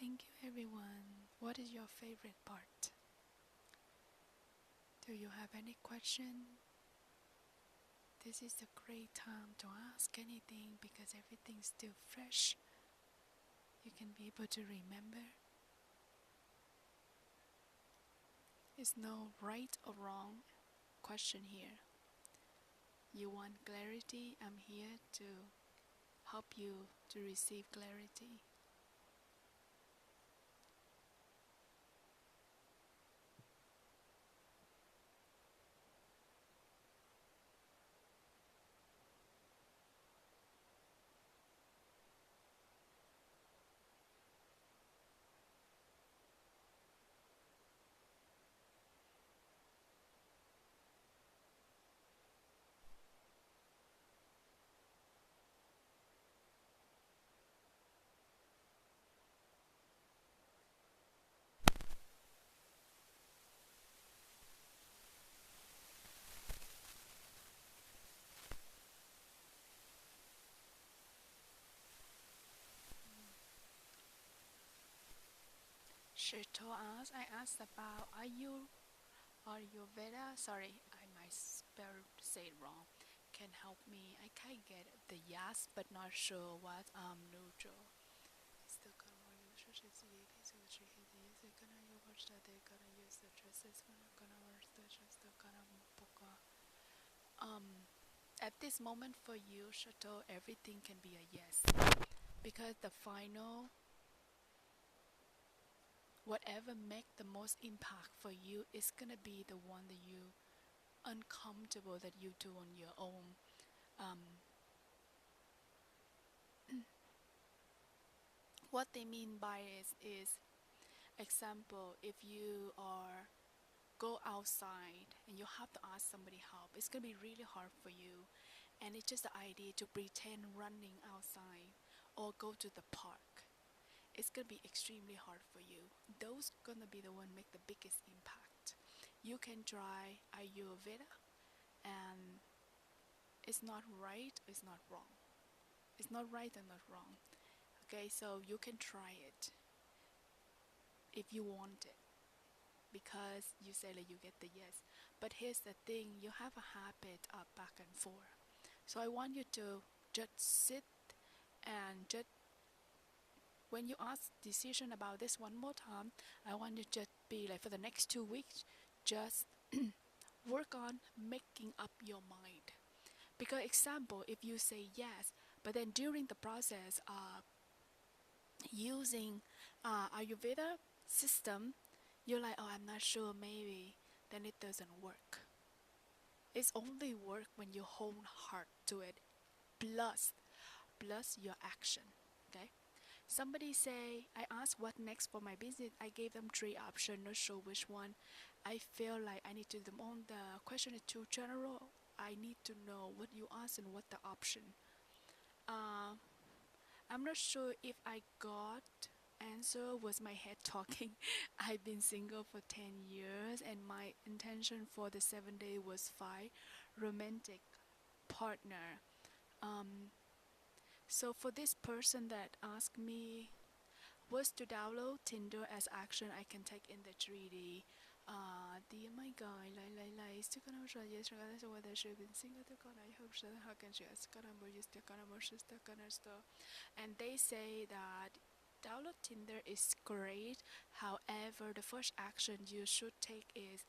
Thank you, everyone. What is your favorite part? Do you have any question? This is a great time to ask anything because everything's still fresh. You can be able to remember. It's no right or wrong question here. You want clarity? I'm here to help you to receive clarity. Shito asked, I asked about Ayurveda. Sorry, I might say it wrong. Can help me. I can get the yes, but not sure what neutral. Still gonna use the gonna you watch that they gonna use the dresses gonna watch the dress the gonna boka. At this moment for you, Chateau, everything can be a yes because the final whatever make the most impact for you is gonna be the one that you uncomfortable that you do on your own. Um, what they mean by is example, if you are go outside and you have to ask somebody help, it's gonna be really hard for you. And it's just the idea to pretend running outside or go to the park. It's gonna be extremely hard for you. Those gonna be the one make the biggest impact. You can try Ayurveda, and it's not right, it's not wrong. It's not right and not wrong. Okay, so you can try it if you want it because you say that you get the yes. But here's the thing, you have a habit of back and forth. So I want you to just sit and just when you ask decision about this one more time, I want you to just be like for the next 2 weeks, just work on making up your mind. Because example, if you say yes, but then during the process using Ayurveda system, you're like, oh, I'm not sure, maybe, then it doesn't work. It's only work when you hold heart to it, plus your action. Okay. Somebody say, I asked what next for my business. I gave them three options, not sure which one. I feel like I need to do them on. The question is too general. I need to know what you ask and what the option. Uh, I'm not sure if I got answer was my head talking. I've been single for 10 years and my intention for the 7 day was find romantic partner. Um, so for this person that asked me was to download Tinder as action I can take in the 3D. The my guy like still gonna try yes regardless of whether she been single to gonna I hope so how can she ask gonna more just gonna more sister gonna stuff. And they say that download Tinder is great. However, the first action you should take is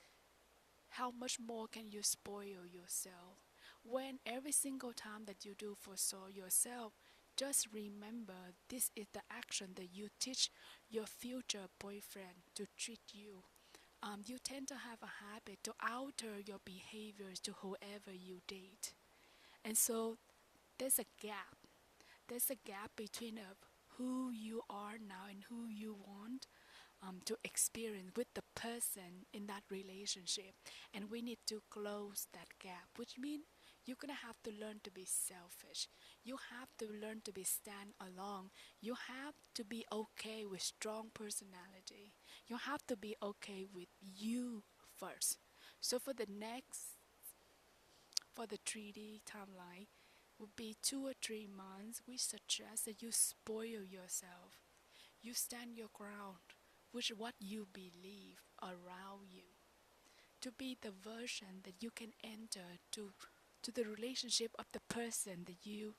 how much more can you spoil yourself? When every single time that you do for so yourself, just remember this is the action that you teach your future boyfriend to treat you. You tend to have a habit to alter your behaviors to whoever you date. And so there's a gap. There's a gap between who you are now and who you want to experience with the person in that relationship. And we need to close that gap, which means you're gonna have to learn to be selfish. You have to learn to be stand alone. You have to be okay with strong personality. You have to be okay with you first. So for the 3D timeline would be 2 or 3 months, we suggest that you spoil yourself. You stand your ground, which is what you believe around you, to be the version that you can enter to the relationship of the person that you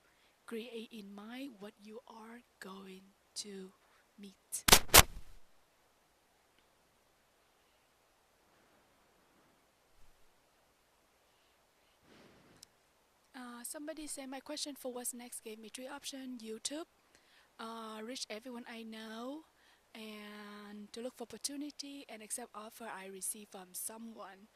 create in mind what you are going to meet. Somebody said my question for what's next gave me three options: YouTube, reach everyone I know, and to look for opportunity and accept offer I receive from someone.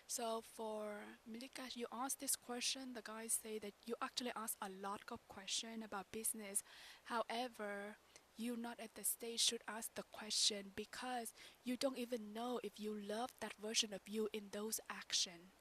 So for Milika, you asked this question. The guys say that you actually ask a lot of question about business. However, you not at the stage should ask the question because you don't even know if you love that version of you in those action.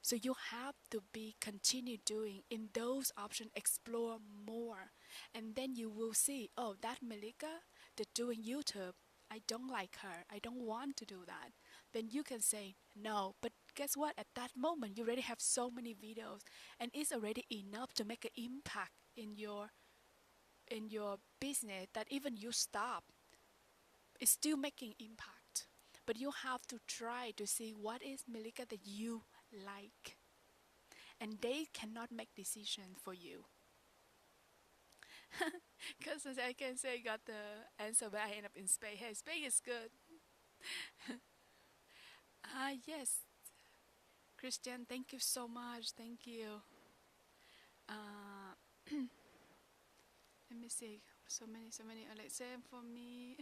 So you have to be continue doing in those options, explore more, and then you will see, oh, that Malika, the doing YouTube, I don't like her. I don't want to do that. Then you can say no. But guess what? At that moment, you already have so many videos, and it's already enough to make an impact in your business that even you stop, it's still making impact. But you have to try to see what is Malika that you like, and they cannot make decisions for you. Because as I can say, I got the answer, but I end up in Spain. Hey, Spain is good. Yes, Christian, thank you so much. Thank you. Uh, let me see. So many, so many. Let's say for me,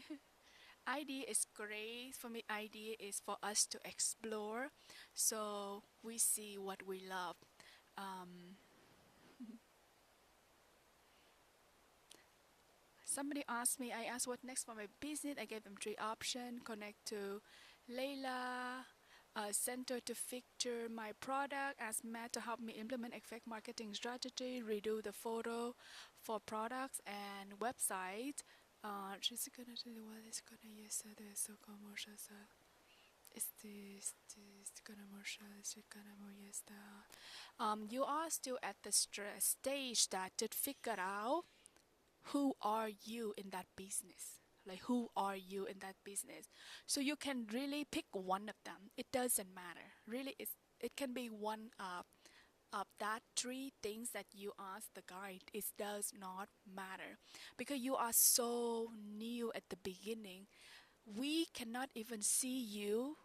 idea is great. For me, idea is for us to explore, so we see what we love. Um, Somebody asked me, I asked what next for my business. I gave them three options: connect to Layla, center to feature my product, ask Matt to help me implement effect marketing strategy, redo the photo for products and website. She's gonna do what is gonna use the so commercial. Is this commercial? Is it gonna use the you are still at the stage that to figure out who are you in that business, like who are you in that business, so you can really pick one of them. It doesn't matter really. It can be one of that three things that you ask the guide. It does not matter because you are so new at the beginning. We cannot even see you,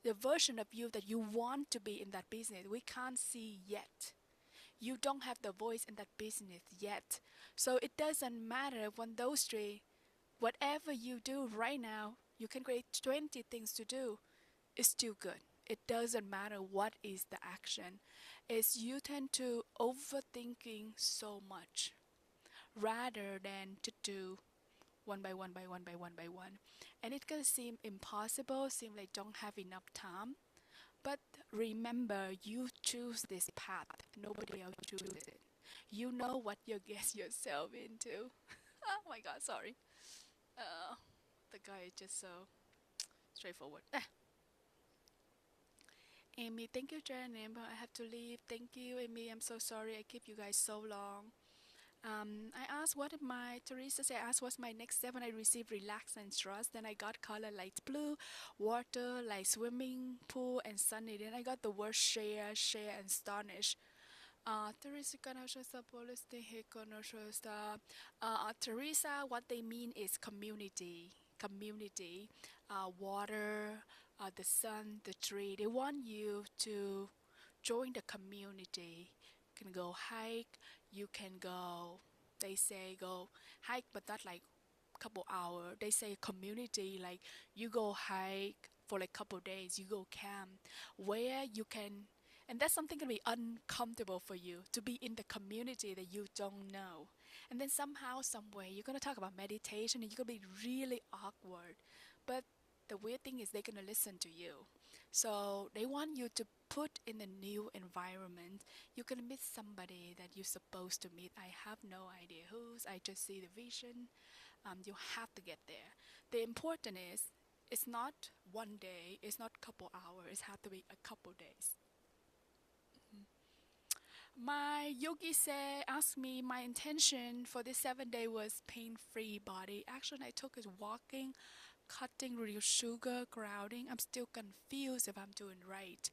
the version of you that you want to be in that business. We can't see yet. You don't have the voice in that business yet. So it doesn't matter when those three, whatever you do right now, you can create 20 things to do. It's still good. It doesn't matter what is the action. It's you tend to overthinking so much rather than to do one by one by one by one by one. And it can seem impossible, seem like don't have enough time. But remember, you choose this path. Nobody else chooses it. You know what you get yourself into. Oh my god, sorry. Uh, the guy is just so straightforward. Amy, thank you, Jen. But I have to leave. Thank you, Amy. I'm so sorry I keep you guys so long. I asked what my Teresa said. I asked what's my next step when I received relax and trust. Then I got color light blue, water like swimming pool and sunny. Then I got the word share, share and astonish. Teresa Teresa, what they mean is community, community, water, the sun, the tree. They want you to join the community. You can go hike. You can go. They say go hike, but not like couple hour. They say community like you go hike for like couple days. You go camp where you can, and that's something gonna be uncomfortable for you to be in the community that you don't know. And then somehow, some way, you're gonna talk about meditation, and you're gonna be really awkward. But the weird thing is they're gonna listen to you. So they want you to put in a new environment. You're gonna meet somebody that you're supposed to meet. I have no idea who's. I just see the vision. You have to get there. The important is, it's not one day. It's not couple hours. It has to be a couple days. My yogi asked me my intention for this 7 day was pain-free body. Action I took is walking, cutting, reduce sugar, grounding. I'm still confused if I'm doing right.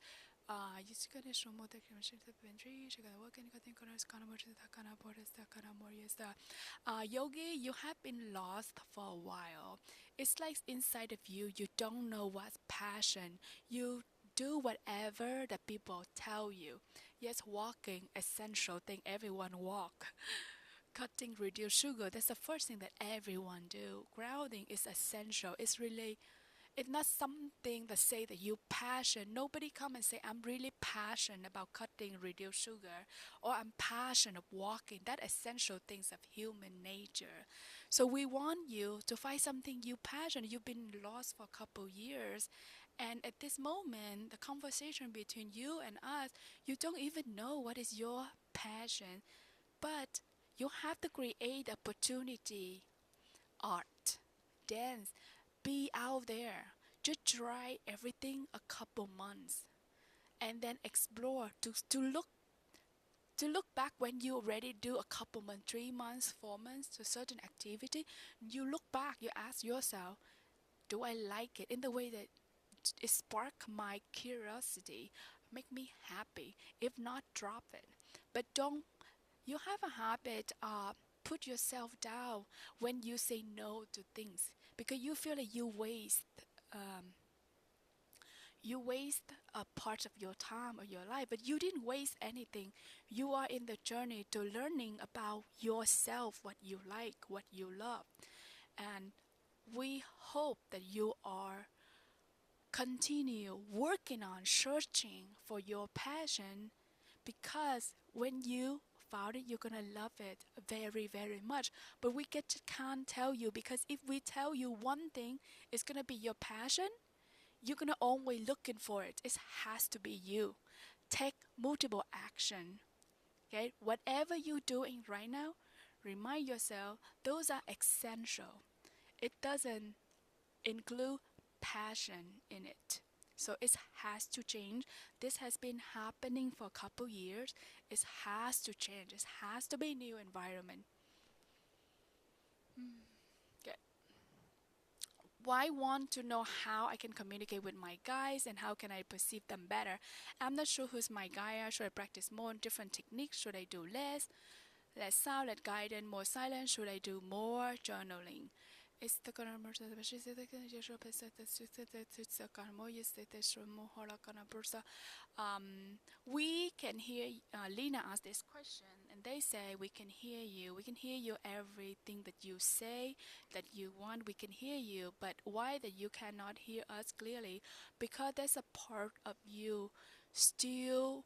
Yogi, you have been lost for a while. It's like inside of you, you don't know what's passion. You do whatever the people tell you. Yes, walking, essential thing everyone walk. Cutting, reduce sugar, that's the first thing that everyone do. Grounding is essential. It's not something that say that you passion. Nobody come and say I'm really passionate about cutting, reduce sugar, or I'm passionate of walking. That essential things of human nature. So we want you to find something you passionate. You've been lost for a couple years, and at this moment, the conversation between you and us, you don't even know what is your passion, but you have to create opportunity, art, dance, be out there. Just try everything a couple months and then explore to look back when you already do a couple months, 3 months, 4 months to certain activity. You look back, you ask yourself, do I like it in the way that it spark my curiosity, make me happy? If not, drop it. But don't you have a habit of put yourself down when you say no to things because you feel like um, you waste a part of your time or your life, but you didn't waste anything. You are in the journey to learning about yourself, what you like, what you love, and we hope that you are continue working on searching for your passion, because when you found it, you're gonna love it very, very much. But we can't tell you, because if we tell you one thing is gonna be your passion, you're gonna always looking for it. It has to be you. Take multiple action. Okay, whatever you're doing right now, remind yourself those are essential. It doesn't include passion in it. So it has to change. This has been happening for a couple years. It has to change. It has to be a new environment. Okay. Why want to know how I can communicate with my guys and how can I perceive them better? I'm not sure who's my guy. Should I practice more different techniques? Should I do less sound, less guidance, more silence? Should I do more journaling? We can hear Lena asked this question, and they say we can hear you. We can hear you everything that you say that you want. We can hear you, but why that you cannot hear us clearly? Because there's a part of you still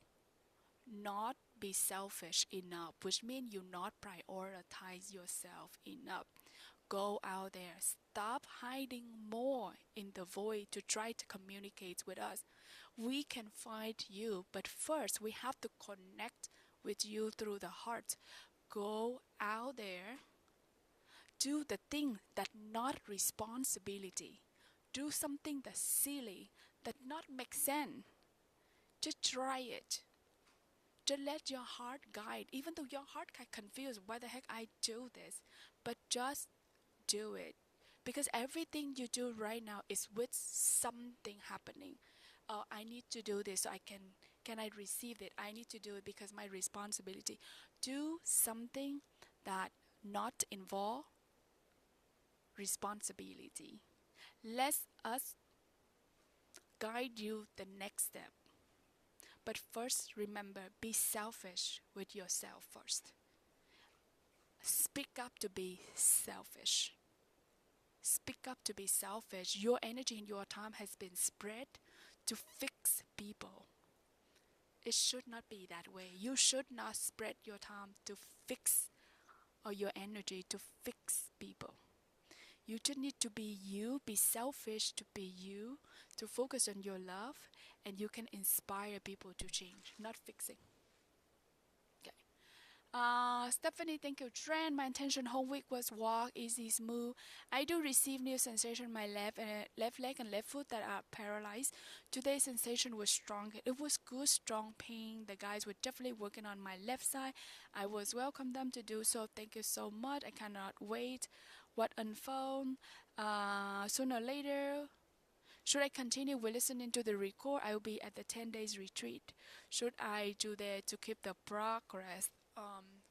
not be selfish enough, which means you not prioritize yourself enough. Go out there. Stop hiding more in the void to try to communicate with us. We can find you, but first we have to connect with you through the heart. Go out there, do the thing that not responsibility. Do something that's silly, that not make sense. Just try it. Just let your heart guide, even though your heart get confused why the heck I do this, but just do it, because everything you do right now is with something happening. I need to do this so can I receive it? I need to do it because my responsibility. Do something that not involve responsibility. Let us guide you the next step. But first, remember, be selfish with yourself first. Speak up to be selfish. Speak up to be selfish. Your energy and your time has been spread to fix people. It should not be that way. You should not spread your time to fix, or your energy to fix people. You just need to be you, be selfish to be you, to focus on your love, and you can inspire people to change, not fixing. Okay. Stephanie, thank you. Trend. My intention whole week was walk, easy, smooth. I do receive new sensation in my left leg and left foot that are paralyzed. Today's sensation was strong. It was good, strong pain. The guys were definitely working on my left side. I was welcome them to do so. Thank you so much. I cannot wait. What unfold? Sooner or later. Should I continue with listening to the record? I will be at the 10 days retreat. Should I do that to keep the progress?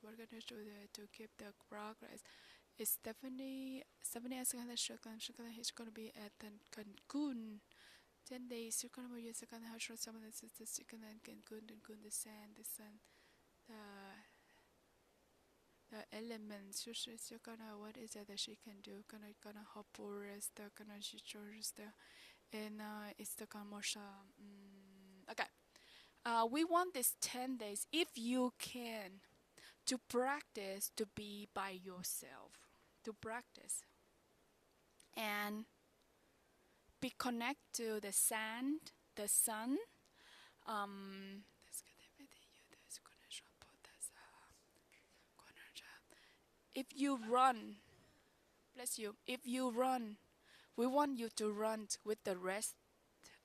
We're gonna do that to keep the progress. It's Stephanie asking that he's gonna be at the Cancun. 10 days. You're gonna be second how short some of the sisters chicken and Cancun, the sand, the sun, the elements. You're gonna what is it that she can do? Gonna hop over the gonna she shows the and it's the commercial. Okay. We want this 10 days, if you can, to practice to be by yourself, to practice and be connected to the sand, the sun. If you run, bless you, if you run, we want you to run with the rest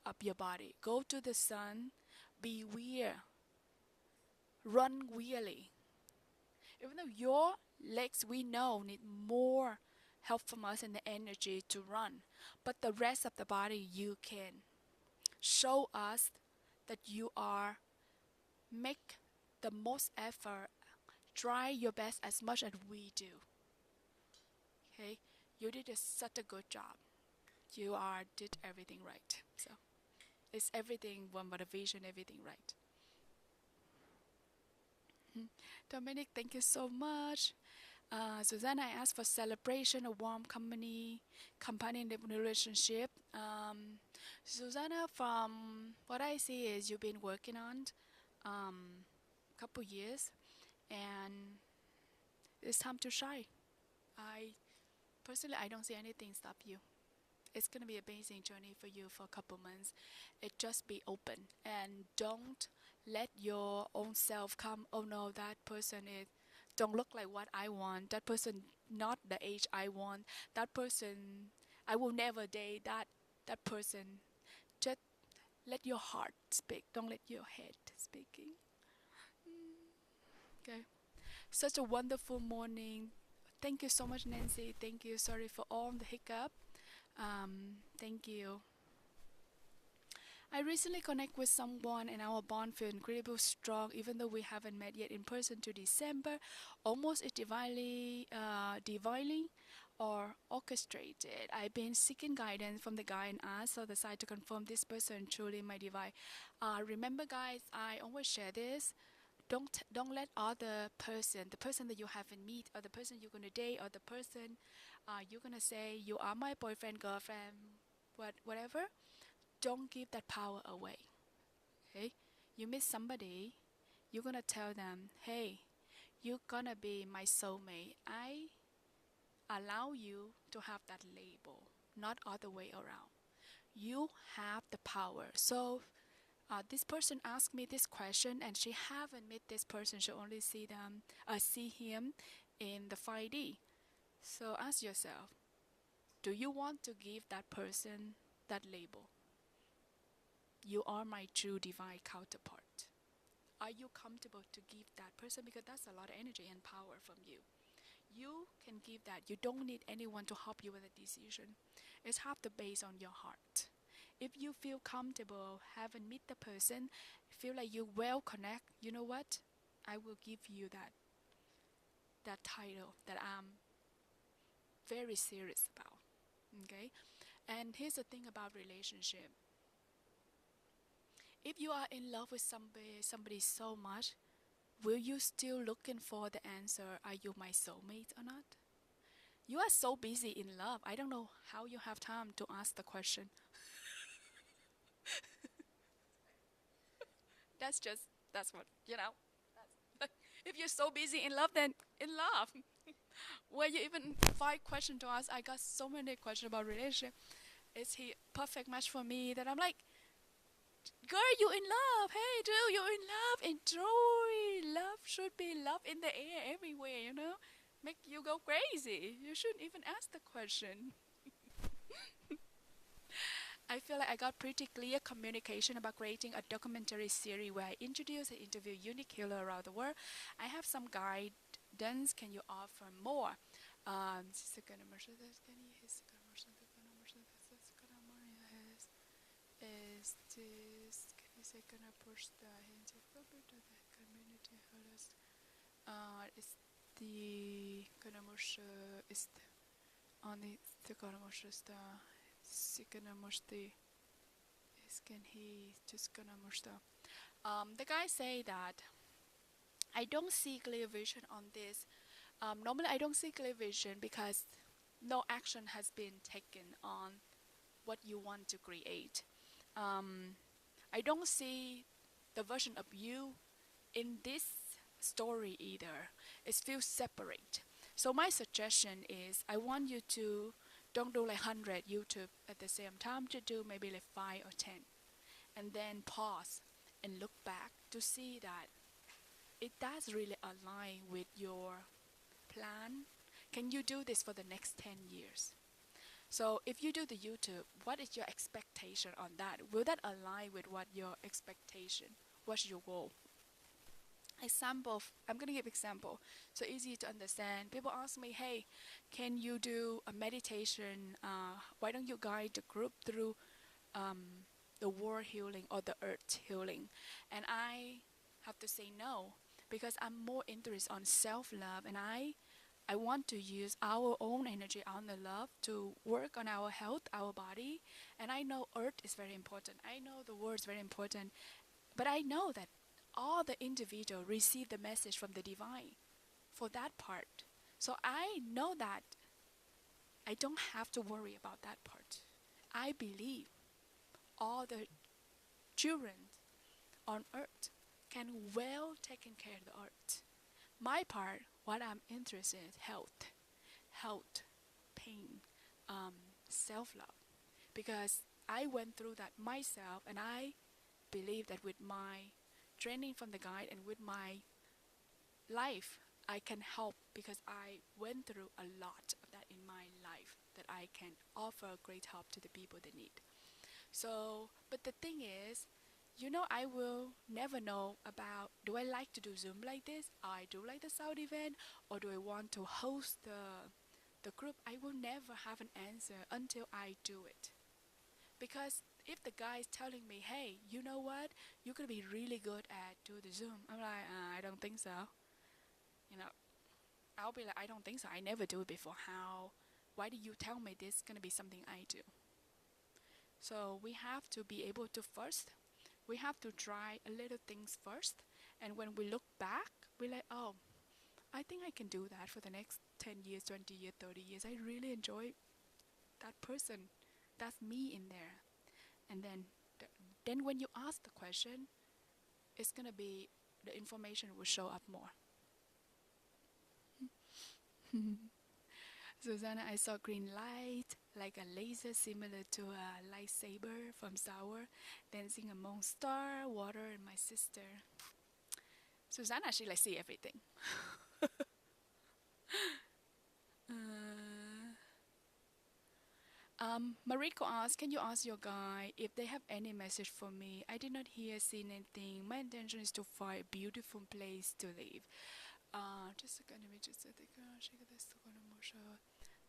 of your body. Go to the sun, be weird, run weirdly. Even though your legs we know need more help from us and the energy to run, but the rest of the body you can show us that you are make the most effort, try your best as much as we do. Okay, you did such a good job. You did everything right. So it's everything one motivation, everything right. Dominic, thank you so much. Susanna, I asked for celebration, a warm company relationship. Susanna, from what I see is you've been working on couple years, and it's time to shine. I personally, I don't see anything stop you. It's gonna be an amazing journey for you for a couple months. It just be open and don't let your own self come. Oh no, that person is don't look like what I want. That person not the age I want. That person I will never date. That person. Just let your heart speak. Don't let your head speaking. Okay. Such a wonderful morning. Thank you so much, Nancy. Thank you. Sorry for all the hiccup. Thank you. I recently connect with someone and our bond feels incredibly strong even though we haven't met yet in person to December. Almost it's divinely or orchestrated. I've been seeking guidance from the guy and asked so the side to confirm this person truly my divine. Remember guys, I always share this. Don't let other person, the person that you haven't meet, or the person you're gonna date, or the person you're gonna say you are my boyfriend, girlfriend, whatever. Don't give that power away. Okay, you meet somebody, you're gonna tell them, hey, you're gonna be my soulmate. I allow you to have that label, not other way around. You have the power. So this person asked me this question, and she haven't met this person. She only see him in the 5D. So ask yourself, do you want to give that person that label? You are my true divine counterpart. Are you comfortable to give that person? Because that's a lot of energy and power from you. You can give that. You don't need anyone to help you with a decision. It's half the base on your heart. If you feel comfortable, haven't meet the person, feel like you well connect, you know what? I will give you that title that I'm very serious about. Okay? And here's the thing about relationship. If you are in love with somebody so much, will you still looking for the answer, are you my soulmate or not? You are so busy in love. I don't know how you have time to ask the question. That's what, if you're so busy in love, then in love. Where you even 5 questions to ask, I got so many questions about relationship. Is he perfect match for me? That I'm like, girl, you in love. Hey, dude, you in love. Enjoy. Love should be love in the air everywhere, you know? Make you go crazy. You shouldn't even ask the question. I feel like I got pretty clear communication about creating a documentary series where I introduce and interview unique healers around the world. I have some guidance. Can you offer more? Ist die ist on the guy say that I don't see clear vision on this. Normally, I don't see clear vision because no action has been taken on what you want to create. I don't see the version of you in this story either. It feels separate. So my suggestion is I want you to don't do like 100 YouTube at the same time, to do maybe like 5 or 10. And then pause and look back to see that it does really align with your plan. Can you do this for the next 10 years? So if you do the YouTube, what is your expectation on that? Will that align with what your expectation? What's your goal? Example, I'm going to give example so easy to understand. People ask me, hey, can you do a meditation? Why don't you guide the group through the world healing or the earth healing? And I have to say no, because I'm more interested on self-love, and I want to use our own energy on the love to work on our health, our body. And I know earth is very important. I know the world is very important. But I know that all the individual receive the message from the divine for that part. So I know that I don't have to worry about that part. I believe all the children on earth can well taken care of the earth. My part, what I'm interested in is health, pain, self-love. Because I went through that myself, and I believe that with my training from the guide and with my life, I can help, because I went through a lot of that in my life, that I can offer great help to the people that need. So, but the thing is, I will never know about, do I like to do Zoom like this? I do like the South event, or do I want to host the group? I will never have an answer until I do it. Because if the guy is telling me, hey, you know what? You're going to be really good at do the Zoom. I'm like, I don't think so. I'll be like, I don't think so. I never do it before. How? Why do you tell me this is going to be something I do? So we have to be able to first, we have to try a little things first. And when we look back, we're like, oh, I think I can do that for the next 10 years, 20 years, 30 years. I really enjoy that person. That's me in there. And then when you ask the question, it's going to be, the information will show up more. Susanna, I saw green light, like a laser similar to a lightsaber from Star Wars, dancing among star, water, and my sister. Susanna, she see everything. Mariko asks, can you ask your guy if they have any message for me? I did not see anything. My intention is to find a beautiful place to live. Just a second, let me just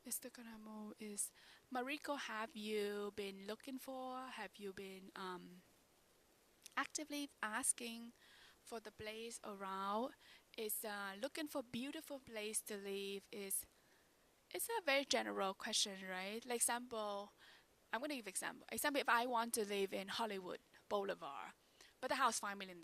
Instagram is Mariko. Have you been looking for? Have you been actively asking for the place around? Is looking for beautiful place to live is, it's a very general question, right? Like example, I'm gonna give example. Example, if I want to live in Hollywood Boulevard, but the house $5 million,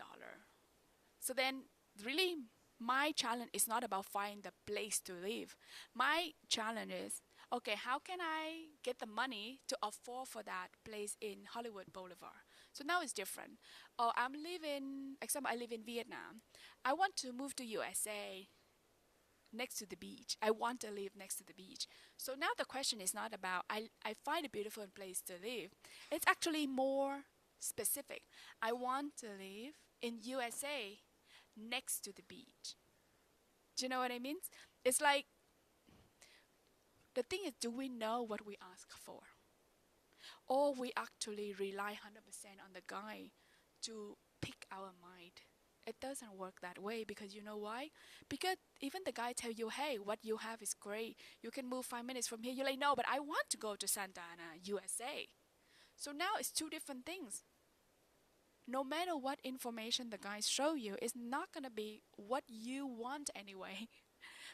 so then really my challenge is not about finding the place to live. My challenge is, okay, how can I get the money to afford for that place in Hollywood Boulevard? So now it's different. Oh, example, I live in Vietnam. I want to move to USA next to the beach. I want to live next to the beach. So now the question is not about I find a beautiful place to live. It's actually more specific. I want to live in USA next to the beach. Do you know what I mean? It's like the thing is, do we know what we ask for? Or we actually rely 100% on the guy to pick our mind. It doesn't work that way because you know why? Because even the guy tell you, hey, what you have is great. You can move 5 minutes from here. You're like, no, but I want to go to Santa Ana, USA. So now it's two different things. No matter what information the guys show you, it's not gonna be what you want anyway.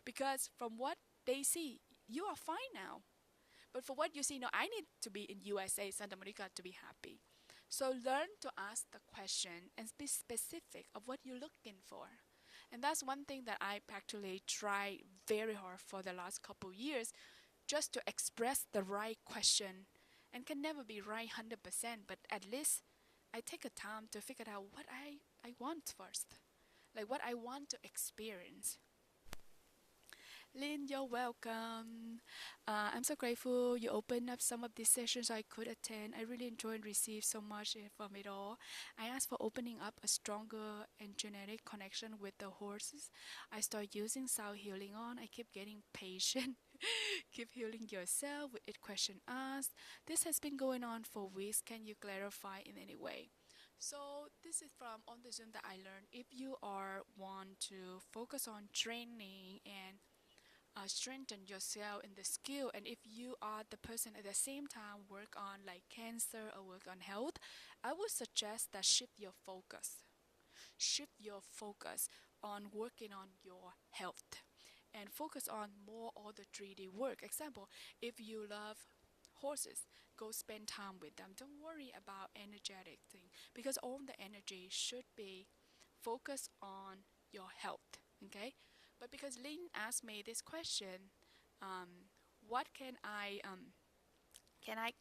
Because from what they see, you are fine now. But for what you see, no, I need to be in USA, Santa Monica to be happy. So learn to ask the question and be specific of what you're looking for. And that's one thing that I actually tried very hard for the last couple years, just to express the right question, and can never be right 100%, but at least I take a time to figure out what I want first, like what I want to experience. Lynn, you're welcome. I'm so grateful you opened up some of these sessions I could attend. I really enjoyed and received so much from it all. I asked for opening up a stronger and genetic connection with the horses. I start using sound healing on. I keep getting patient. Keep healing yourself with each question asked. This has been going on for weeks. Can you clarify in any way? So this is from on the Zoom that I learned. If you are want to focus on training and strengthen yourself in the skill, and if you are the person at the same time work on like cancer or work on health, I would suggest that shift your focus on working on your health and focus on more all the 3D work. Example, if you love horses, go spend time with them. Don't worry about energetic thing because all the energy should be focused on your health. Okay, but because Lynn asked me this question, what can I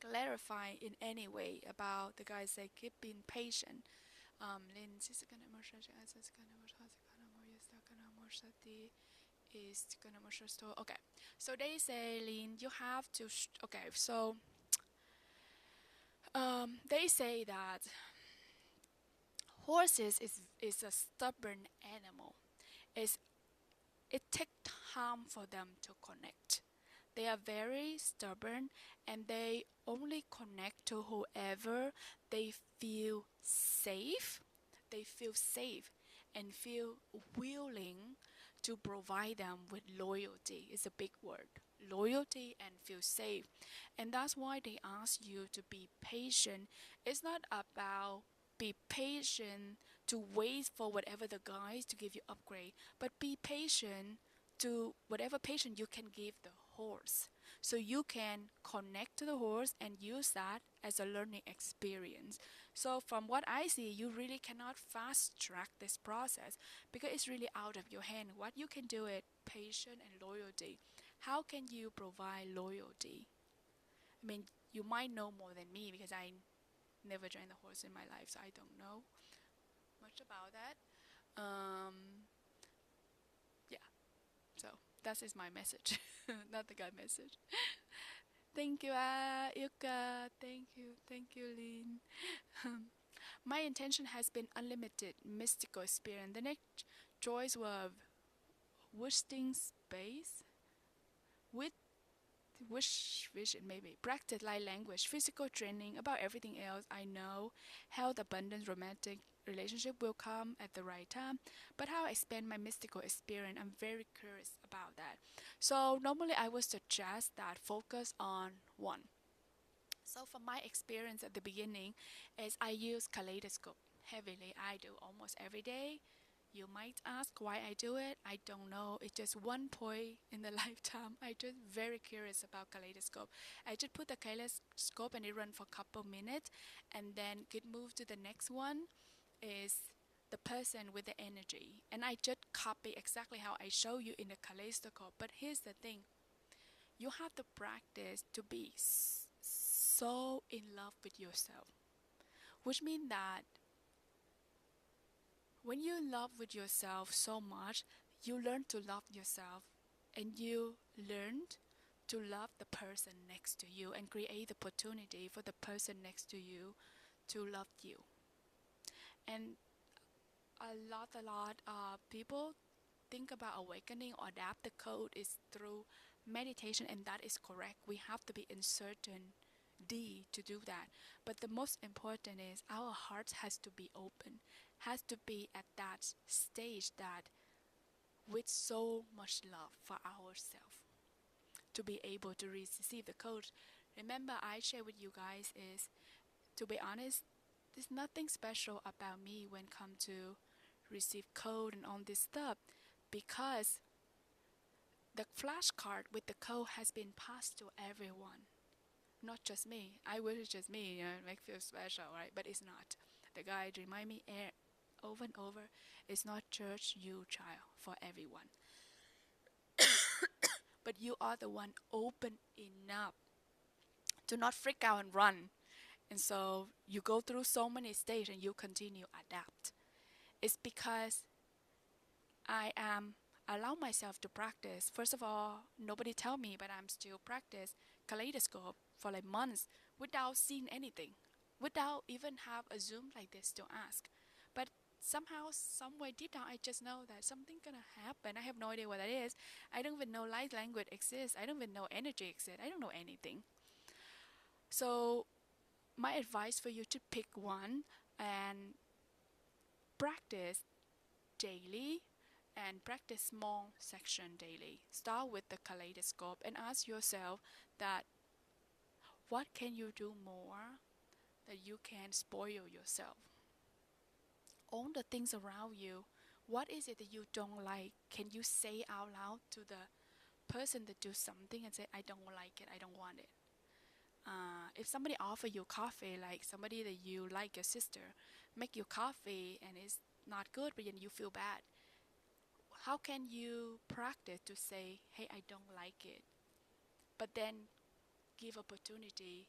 clarify in any way about the guys that keep being patient? Lynn, okay, so they say, Lynn, you have to. Okay, so they say that horses is a stubborn animal. It's, it takes time for them to connect. They are very stubborn and they only connect to whoever they feel safe. They feel safe and feel willing to provide them with loyalty. It's a big word. Loyalty and feel safe. And that's why they ask you to be patient. It's not about be patient to wait for whatever the guys to give you upgrade, but be patient to whatever patient you can give the horse. So you can connect to the horse and use that as a learning experience. So from what I see, you really cannot fast track this process because it's really out of your hand. What you can do is patience and loyalty. How can you provide loyalty? I mean, you might know more than me because I never trained a horse in my life, so I don't know much about that. Yeah, so that is my message, not the guy message. Thank you, Ilka. Thank you, Lynn. My intention has been unlimited mystical experience. The next joys were visiting space with wish vision, maybe practice light language, physical training about everything else I know. Health, abundance, romantic relationship will come at the right time. But how I spend my mystical experience, I'm very curious about that. So normally I would suggest that focus on one. So from my experience at the beginning is I use kaleidoscope heavily. I do almost every day. You might ask why I do it. I don't know. It's just one point in the lifetime. I just very curious about kaleidoscope. I just put the kaleidoscope and it run for a couple minutes and then get moved to the next one is the person with the energy. And I just copy exactly how I show you in the kaleidoscope. But here's the thing. You have to practice to be so in love with yourself. Which means that when you love with yourself so much, you learn to love yourself and you learn to love the person next to you and create the opportunity for the person next to you to love you. And a lot people think about awakening or adapt the code is through meditation, and that is correct. We have to be in certain D to do that. But the most important is our heart has to be open, has to be at that stage that with so much love for ourselves to be able to receive the code. Remember, I share with you guys is, to be honest, there's nothing special about me when it comes to receive code and all this stuff, because the flashcard with the code has been passed to everyone, not just me. I wish it's just me, make feel special, right? But it's not. The guide remind me over and over, it's not church, you child, for everyone. But you are the one open enough to not freak out and run. And so you go through so many stages and you continue adapt. It's because I am allow myself to practice. First of all, nobody tell me, but I'm still practice kaleidoscope for like months without seeing anything, without even have a Zoom like this to ask. But somehow, somewhere deep down, I just know that something gonna happen. I have no idea what that is. I don't even know light language exists. I don't even know energy exists. I don't know anything. So my advice for you to pick one and practice daily, and practice small section daily. Start with the kaleidoscope and ask yourself that what can you do more that you can spoil yourself. Own the things around you. What is it that you don't like? Can you say out loud to the person that do something and say, I don't like it, I don't want it. If somebody offer you coffee, like somebody that you like, your sister, make you coffee and it's not good, but then you feel bad. How can you practice to say, hey, I don't like it, but then give opportunity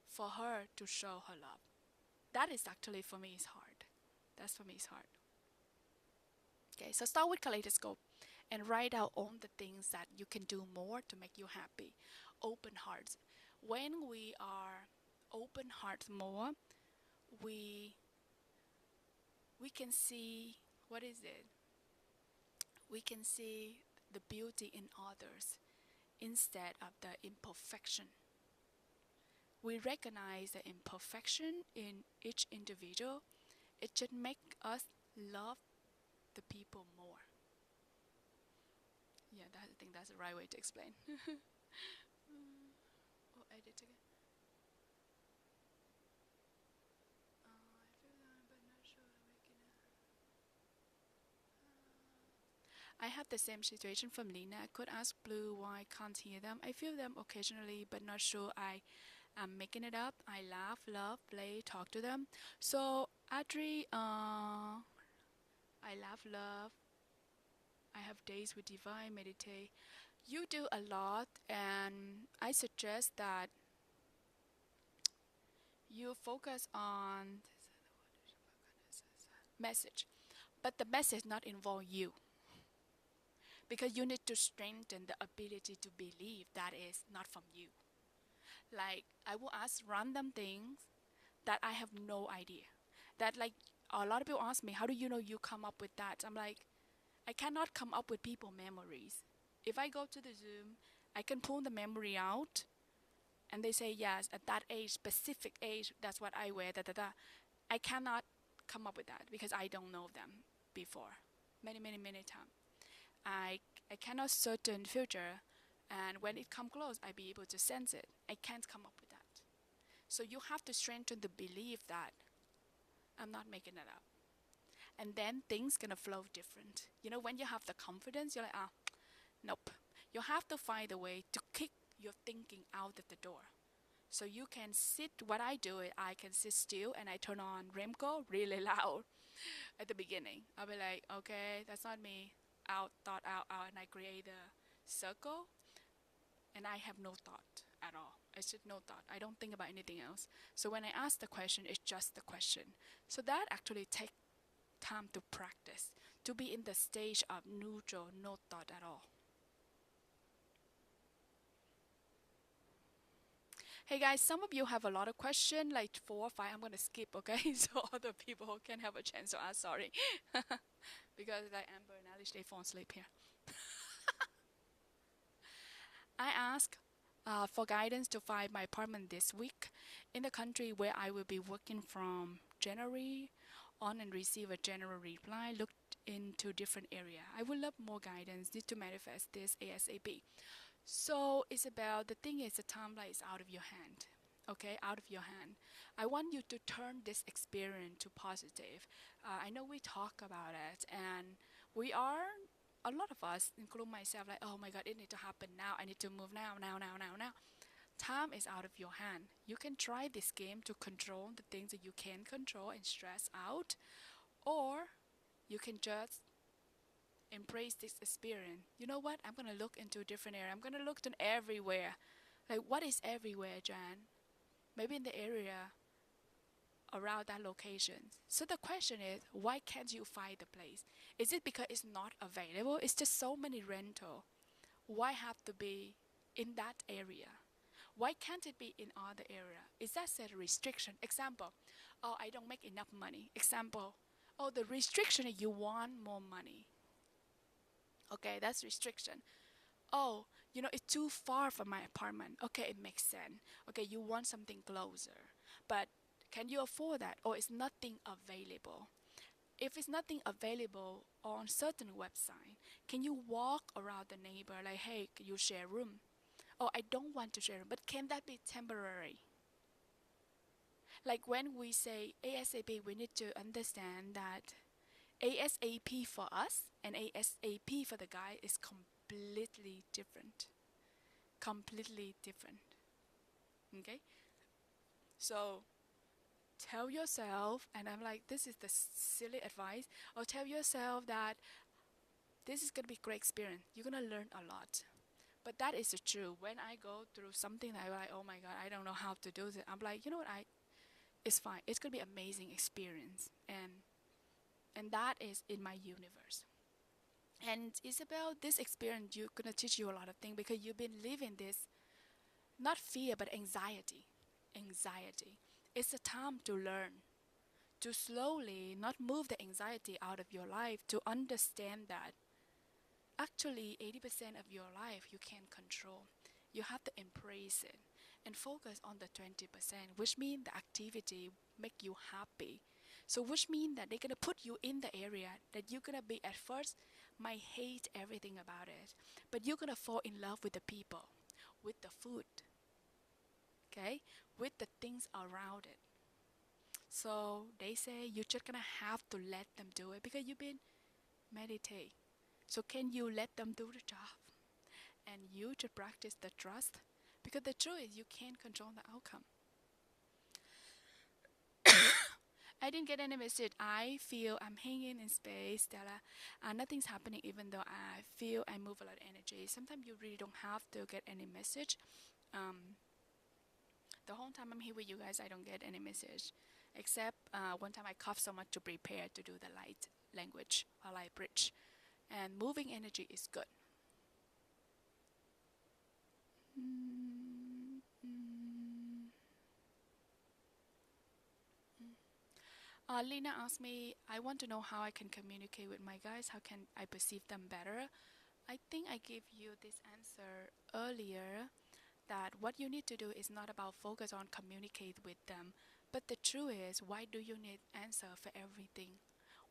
for her to show her love? That is actually, for me, is hard. That's for me is hard. Okay, so start with kaleidoscope and write out all the things that you can do more to make you happy. Open hearts. When we are open hearts more, we we can see, what is it? We can see the beauty in others instead of the imperfection. We recognize the imperfection in each individual. It should make us love the people more. Yeah, I think that's the right way to explain. Oh, I did again. I feel that, but not sure making it. I have the same situation from Lena. I could ask Blue why I can't hear them. I feel them occasionally, but not sure I am making it up. I laugh, love, play, talk to them. So, Adri, I laugh, love. I have days with divine meditate. You do a lot, and I suggest that you focus on message, but the message not involve you, because you need to strengthen the ability to believe that is not from you. Like, I will ask random things that I have no idea. That, like, a lot of people ask me, how do you know you come up with that? I'm like, I cannot come up with people memories. If I go to the Zoom, I can pull the memory out, and they say, yes, at that age, specific age, that's what I wear, da da da. I cannot come up with that because I don't know them before. Many, many, many times. I cannot certain future, and when it come close, I be able to sense it. I can't come up with that. So you have to strengthen the belief that I'm not making it up. And then things gonna flow different. You know, when you have the confidence, you're like, nope. You have to find a way to kick your thinking out of the door. So you can sit, what I do is I can sit still and I turn on Remco really loud at the beginning. I'll be like, okay, that's not me. Out, thought out, and I create a circle, and I have no thought at all. It's just no thought. I don't think about anything else. So when I ask the question, it's just the question. So that actually takes time to practice, to be in the stage of neutral, no thought at all. Hey guys, some of you have a lot of questions, like 4 or 5. I'm gonna skip, okay? So other people can have a chance to ask. Sorry, because like Amber and Alice, they fall asleep here. I asked for guidance to find my apartment this week in the country where I will be working from January on and receive a general reply. Looked into different area. I would love more guidance. Need to manifest this ASAP. So Isabel, the thing is the timeline is out of your hand. Okay, out of your hand. I want you to turn this experience to positive. I know we talk about it, and we are a lot of us, including myself, like, oh my God, it needs to happen now. I need to move now, now, now, now, now. Time is out of your hand. You can try this game to control the things that you can control and stress out, or you can just embrace this experience. You know what? I'm gonna look into a different area. I'm gonna look to everywhere. Like, what is everywhere, Jan? Maybe in the area around that location. So the question is, why can't you find the place? Is it because it's not available? It's just so many rental. Why have to be in that area? Why can't it be in other area? Is that a restriction? Example, oh, I don't make enough money. Example, oh, the restriction is you want more money. Okay, that's restriction. Oh, it's too far from my apartment. Okay, it makes sense. Okay, you want something closer. But can you afford that? Or is nothing available? If it's nothing available on certain website, can you walk around the neighbor like, hey, can you share room? Oh, I don't want to share room, but can that be temporary? Like when we say ASAP, we need to understand that ASAP for us and ASAP for the guy is completely different. Completely different. Okay? So tell yourself, and I'm like, this is the silly advice, or tell yourself that this is gonna be a great experience. You're gonna learn a lot. But that is true. When I go through something that I'm like, oh my God, I don't know how to do this. I'm like, you know what? It's fine. It's gonna be amazing experience, and that is in my universe. And Isabel, this experience you're gonna teach you a lot of things because you've been living this not fear but anxiety. Anxiety. It's a time to learn, to slowly not move the anxiety out of your life, to understand that actually 80% of your life you can't control. You have to embrace it and focus on the 20%, which means the activity make you happy. So which means that they're gonna put you in the area that you're gonna be at first might hate everything about it, but you're gonna fall in love with the people, with the food, okay, with the things around it. So they say you're just gonna have to let them do it because you've been meditate. So can you let them do the job and you to practice the trust? Because the truth is you can't control the outcome. I didn't get any message. I feel I'm hanging in space, Stella. Nothing's happening even though I feel I move a lot of energy. Sometimes you really don't have to get any message. Um, the whole time I'm here with you guys, I don't get any message. Except one time I coughed so much to prepare to do the light language or light bridge. And moving energy is good. Mm, mm. Lena asked me, I want to know how I can communicate with my guys. How can I perceive them better? I think I gave you this answer earlier that what you need to do is not about focus on communicate with them. But the truth is, why do you need answer for everything?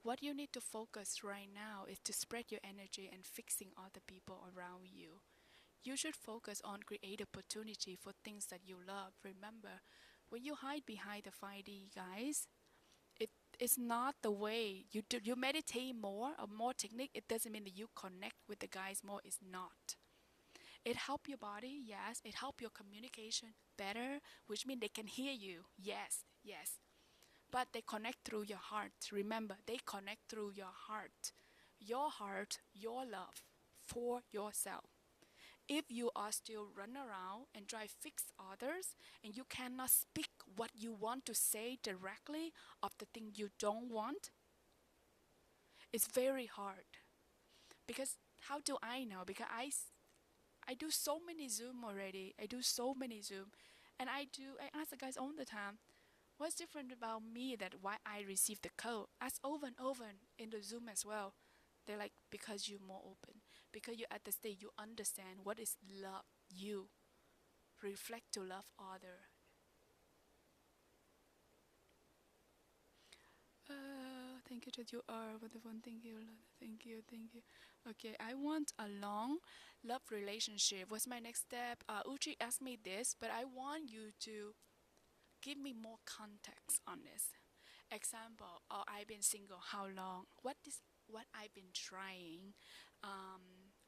What you need to focus right now is to spread your energy and fixing other people around you. You should focus on create opportunity for things that you love. Remember, when you hide behind the 5D guys, it is not the way you do. You meditate more or more technique. It doesn't mean that you connect with the guys more. It's not. It help your body, yes. It help your communication better, which means they can hear you, yes, yes. But they connect through your heart. Remember, they connect through your heart, your love for yourself. If you are still run around and try to fix others and you cannot speak what you want to say directly of the thing you don't want, it's very hard. Because how do I know? Because I do so many Zoom already. I do so many Zoom. And I ask the guys all the time, what's different about me that why I receive the code? Ask over and over in the Zoom as well. They're like, because you're more open. Because you're at the stage you understand what is love. You reflect to love other. Thank you that you are wonderful. Thank you, Lord. Thank you, thank you. Okay, I want a long love relationship. What's my next step? Uchi asked me this, but I want you to give me more context on this. Example, oh, I've been single how long? What I've been trying?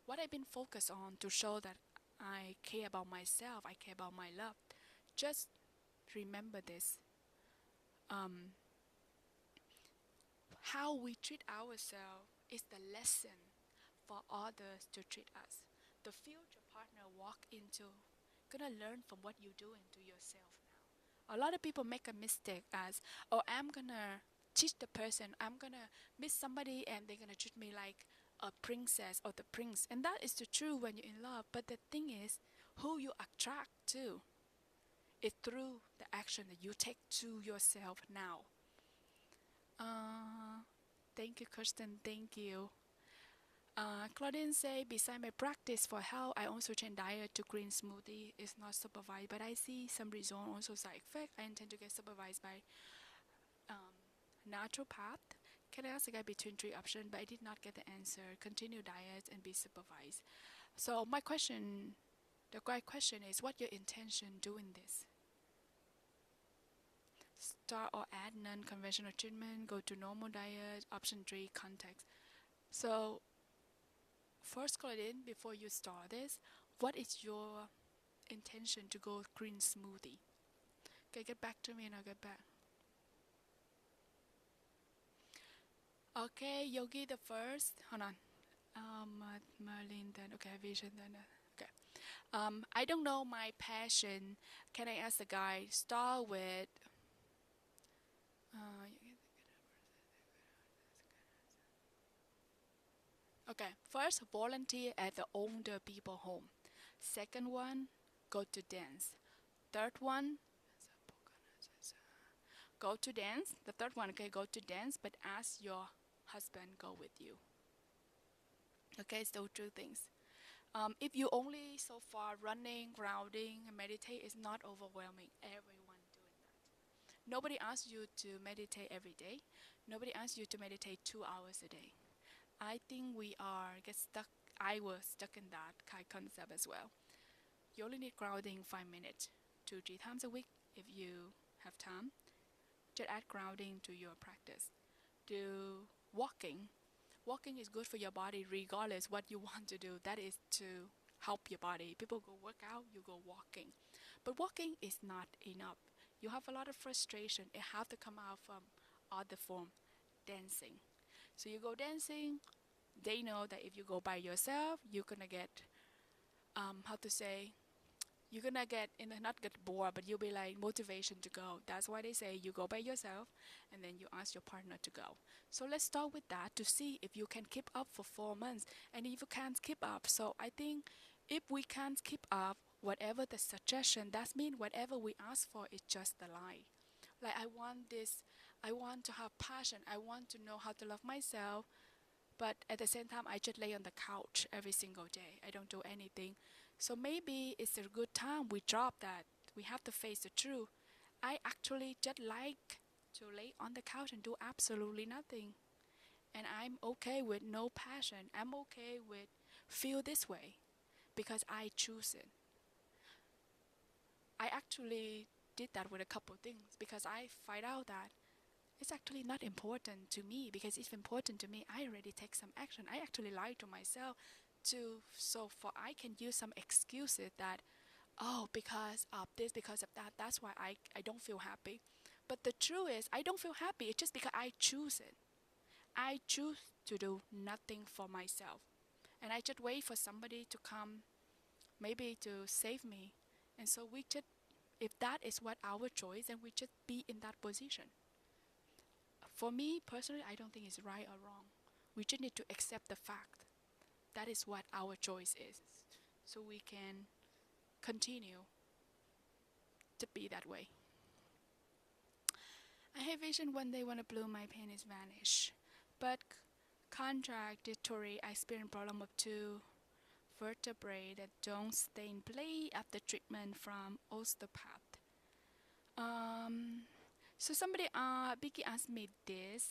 What I've been focused on to show that I care about myself, I care about my love. Just remember this. Um, how we treat ourselves is the lesson for others to treat us. The future partner walk into gonna learn from what you're doing to yourself now. A lot of people make a mistake as, oh, I'm gonna teach the person, I'm gonna meet somebody and they're gonna treat me like a princess or the prince. And that is the truth when you're in love. But the thing is, who you attract to is through the action that you take to yourself now. Uh, Thank you, Kirsten. Thank you. Claudine say, beside my practice for health, I also change diet to green smoothie. It's not supervised, but I see some result, also side effect. I intend to get supervised by um, naturopath. Can I ask a guy between three options? But I did not get the answer. Continue diet and be supervised. So my question, the right question is, what your intention doing this? Start or add non-conventional treatment, go to normal diet, option three, context. So first, Claudine, before you start this, what is your intention to go green smoothie? Okay, get back to me and I'll get back. Okay, Yogi the first. Hold on. Merlin then. Okay, Vision then. Okay. I don't know my passion. Can I ask the guy? Start with. Uh, okay. First, volunteer at the older people home. Second one, go to dance. Third one, go to dance. The third one, okay, go to dance, but ask your husband go with you. Okay, so two things. If you only so far running, grounding, and meditate is not overwhelming. Everyone doing that. Nobody asks you to meditate every day. Nobody asks you to meditate 2 hours a day. I think we are get stuck. I was stuck in that kind of concept as well. You only need grounding 5 minutes, 2, 3 times a week if you have time. Just add grounding to your practice. Do walking. Walking is good for your body regardless what you want to do. That is to help your body. People go work out, you go walking. But walking is not enough. You have a lot of frustration. It have to come out from other form, dancing. So you go dancing. They know that if you go by yourself, you're gonna get how to say you're gonna get in not get bored, but you'll be like motivation to go. That's why they say you go by yourself and then you ask your partner to go. So let's start with that to see if you can keep up for 4 months and if you can't keep up. So I think if we can't keep up whatever the suggestion, that means whatever we ask for is just a lie. Like I want this, I want to have passion, I want to know how to love myself, but at the same time, I just lay on the couch every single day. I don't do anything. So maybe it's a good time we drop that. We have to face the truth. I actually just like to lay on the couch and do absolutely nothing. And I'm okay with no passion. I'm okay with feel this way because I choose it. I actually did that with a couple things because I find out that it's actually not important to me because if important to me, I already take some action. I actually lie to myself to so for I can use some excuses that oh because of this because of that that's why I don't feel happy. But the truth is I don't feel happy. It's just because I choose it. I choose to do nothing for myself. And I just wait for somebody to come maybe to save me. And so we just if that is what our choice and we just be in that position. For me personally, I don't think it's right or wrong. We just need to accept the fact that is what our choice is, so we can continue. to be that way. I have vision one day when a blue my pain is vanish, but contradictory I experience problem of two vertebrae that don't stay in play after treatment from osteopath. Um, so somebody, Becky asked me this.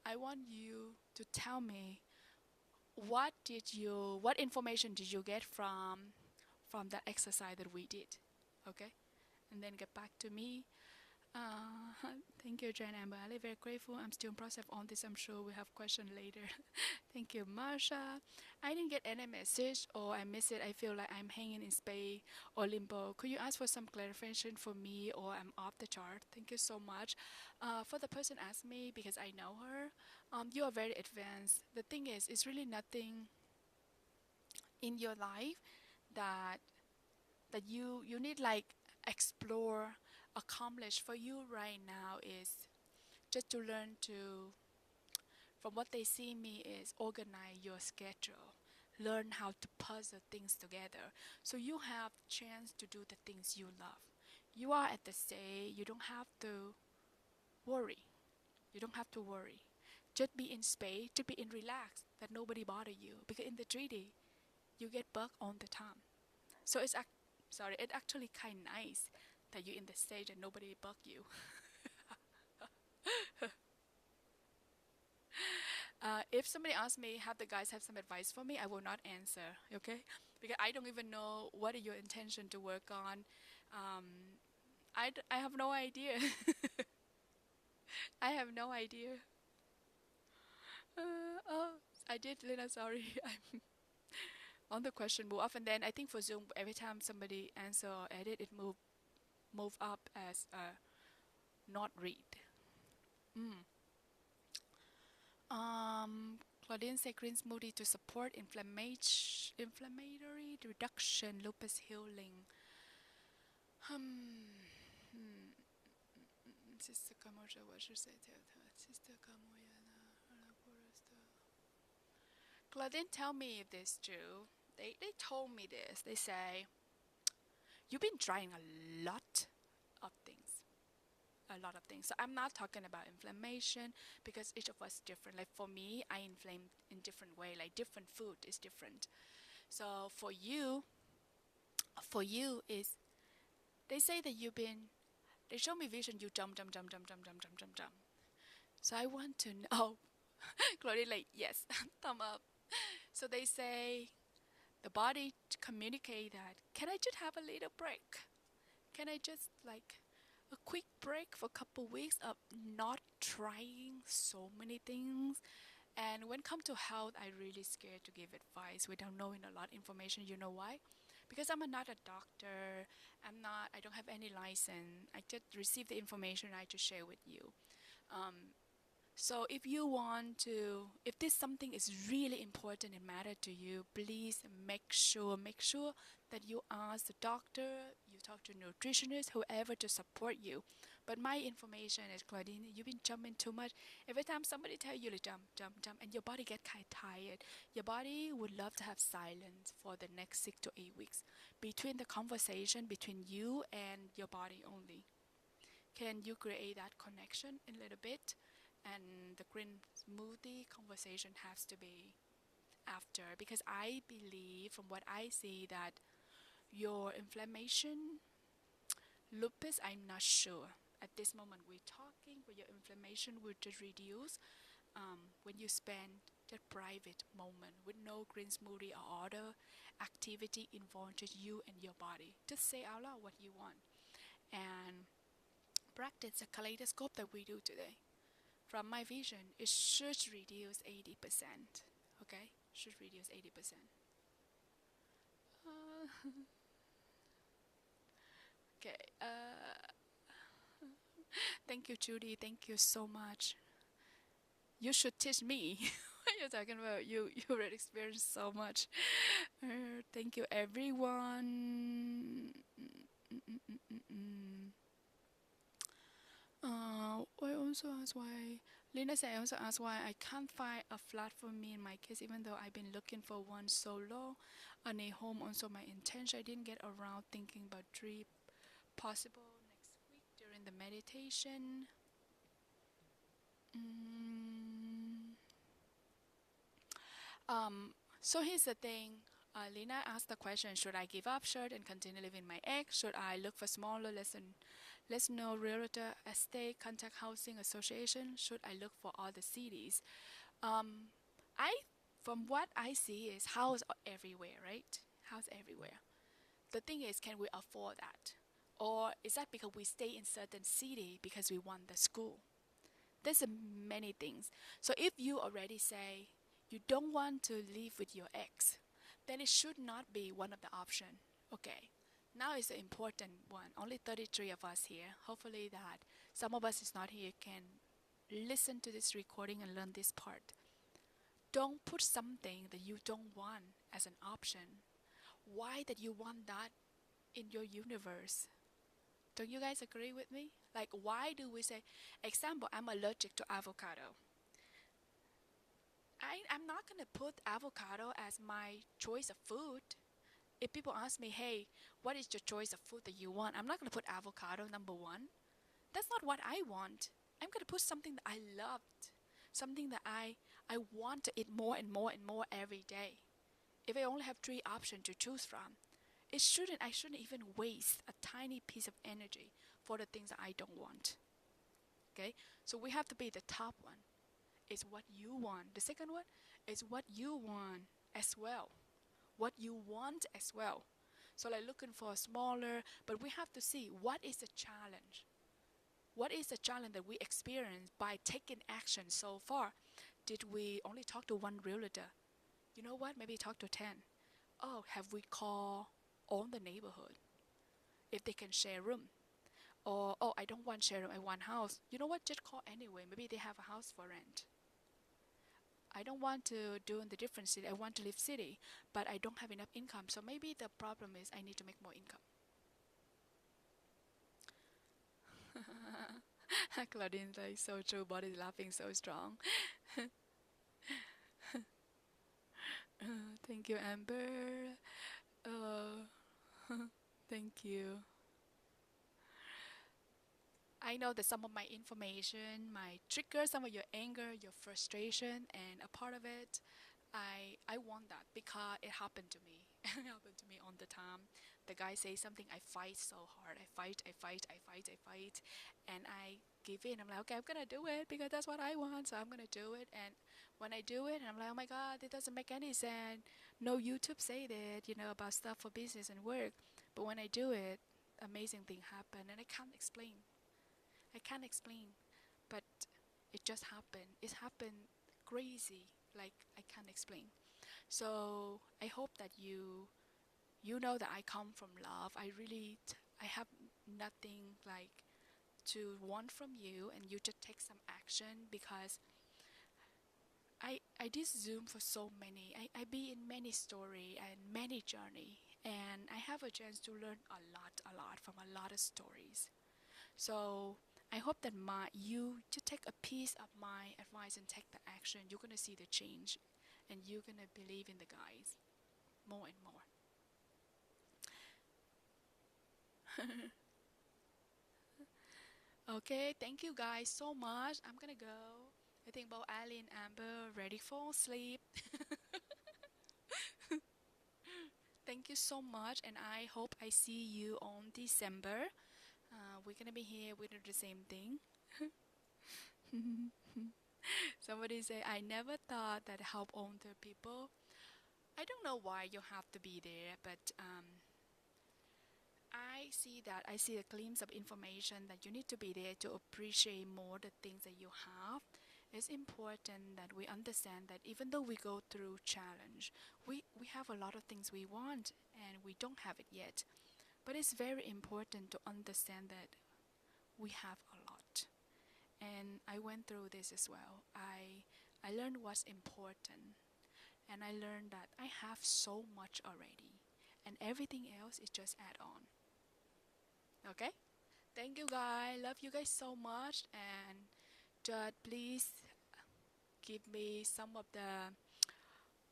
I want you to tell me what information did you get from that exercise that we did, okay? And then get back to me. Thank you, Jane Amber. I'm very grateful. I'm still in process of all this. I'm sure we have questions later. Thank you, Marsha. I didn't get any message or I miss it. I feel like I'm hanging in space or limbo. Could you ask for some clarification for me or I'm off the chart? Thank you so much. For the person asked me because I know her, you are very advanced. The thing is, it's really nothing in your life that you need like explore accomplish for you right now is just to learn to, from what they see me, is organize your schedule, learn how to puzzle things together so you have chance to do the things you love. You are at the stage you don't have to worry. You don't have to worry. Just be in space, just be in relax, that nobody bother you, because in the 3D you get bug all the time. So it's actually kind of nice that you're in the stage and nobody bug you. If somebody asks me, have the guys have some advice for me, I will not answer, okay? Because I don't even know what is your intention to work on. I have no idea. I have no idea. Oh, I did, Lena, sorry. I'm on the question move up, and then I think for Zoom, every time somebody answer or edit, it move up as not read. Mm. Claudine said green smoothie to support inflammatory reduction, lupus healing. Sister Kamoja, what should say? Sister Claudine, tell me if this true. They told me this. They say you've been trying a lot of things. A lot of things. So I'm not talking about inflammation because each of us different. Like for me, I inflame in different way. Like different food is different. So for you is they say that you've been. They show me vision. You jump. So I want to know. Claudia, like yes, thumb up. So they say the body communicate that. Can I just have a little break? Can I just like a quick break for a couple weeks of not trying so many things? And when it comes to health, I really scared to give advice without knowing a lot of information. You know why? Because I'm not a doctor. I don't have any license. I just receive the information I just share with you. Um, so if this something is really important and matter to you, please make sure that you ask the doctor, you talk to a nutritionist, whoever to support you. But my information is, Claudine, you've been jumping too much. Every time somebody tell you to jump, and your body get kind of tired. Your body would love to have silence for the next 6 to 8 weeks between the conversation between you and your body only. Can you create that connection a little bit? And the green smoothie conversation has to be after, because I believe from what I see that your inflammation, lupus, I'm not sure. At this moment we're talking, but your inflammation will just reduce when you spend that private moment with no green smoothie or other activity involved just you and your body. Just say out loud what you want and practice the kaleidoscope that we do today. From my vision, it should reduce 80%. Okay? Should reduce 80%. Okay. Thank you, Judy. Thank you so much. You should teach me. What you're talking about? You already experienced so much. Thank you, everyone. I also asked why. Lina said, I also asked why I can't find a flat for me in my case, even though I've been looking for one so long. On a home, also my intention. I didn't get around thinking about three possible join the meditation. Mm. So here's the thing. Lina asked the question, should I give up Shirt and continue living my ex? Should I look for smaller, less known realtor estate, contact housing association? Should I look for other cities? Um, I, from what I see is house everywhere, right? House everywhere. The thing is, can we afford that? Or is that because we stay in certain city because we want the school? There's many things. So if you already say you don't want to live with your ex, then it should not be one of the option. Okay. Now is the important one. Only 33 of us here. Hopefully that some of us is not here can listen to this recording and learn this part. Don't put something that you don't want as an option. Why that you want that in your universe? Don't you guys agree with me? Like, why do we say, example, I'm allergic to avocado. I'm not going to put avocado as my choice of food. If people ask me, hey, what is your choice of food that you want? I'm not going to put avocado number one. That's not what I want. I'm going to put something that I loved, something that I want to eat more and more and more every day. If I only have 3 options to choose from, I shouldn't even waste a tiny piece of energy for the things that I don't want. Okay? So we have to be the top one. It's what you want. The second one is what you want as well. What you want as well. So like looking for a smaller, but we have to see what is the challenge. What is the challenge that we experience by taking action so far? Did we only talk to one realtor? You know what? Maybe talk to 10. Oh, have we called all the neighborhood if they can share room? Or, oh, I don't want share room, I want house. You know what? Just call anyway. Maybe they have a house for rent. I don't want to do in the different city. I want to live city, but I don't have enough income. So maybe the problem is I need to make more income. Claudine like so true. Body laughing so strong. Thank you, Amber. Thank you. I know that some of my information might trigger some of your anger, your frustration, and a part of it, I want that because it happened to me. It happened to me all the time. The guy says something, I fight so hard. I fight, and I give in. I'm like, okay, I'm gonna do it because that's what I want, so I'm gonna do it. And when I do it, I'm like, oh my God, it doesn't make any sense. No YouTube say that, about stuff for business and work. But when I do it, amazing thing happen, and I can't explain. I can't explain, but it just happened. It happened crazy, like I can't explain. So I hope that you know that I come from love. I have nothing like to want from you, and you just take some action because I did Zoom for so many. I be in many story and many journey, and I have a chance to learn a lot from a lot of stories. So I hope that you to take a piece of my advice and take the action. You're gonna see the change, and you're gonna believe in the guys more and more. Okay, thank you guys so much. I'm gonna go. I think both Ali and Amber ready for sleep. Thank you so much, and I hope I see you on December. We're gonna be here. We're gonna do the same thing. Somebody say, I never thought that help older people. I don't know why you have to be there, but I see a glimpse of information that you need to be there to appreciate more the things that you have. It's important that we understand that even though we go through challenge, we have a lot of things we want and we don't have it yet. But it's very important to understand that we have a lot. And I went through this as well. I learned what's important, and I learned that I have so much already, and everything else is just add on. Okay? Thank you guys. Love you guys so much, and just please give me some of the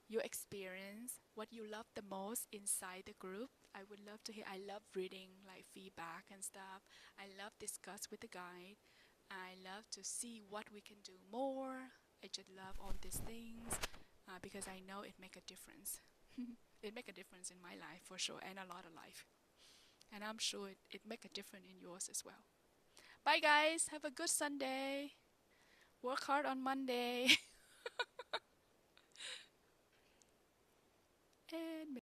your experience, what you love the most inside the group, I would love to hear. I love reading like feedback and stuff. I love discuss with the guide. I love to see what we can do more. I just love all these things because I know it make a difference. It make a difference in my life for sure, and a lot of life. And I'm sure it make a difference in yours as well. Bye guys. Have a good Sunday. Work hard on Monday. And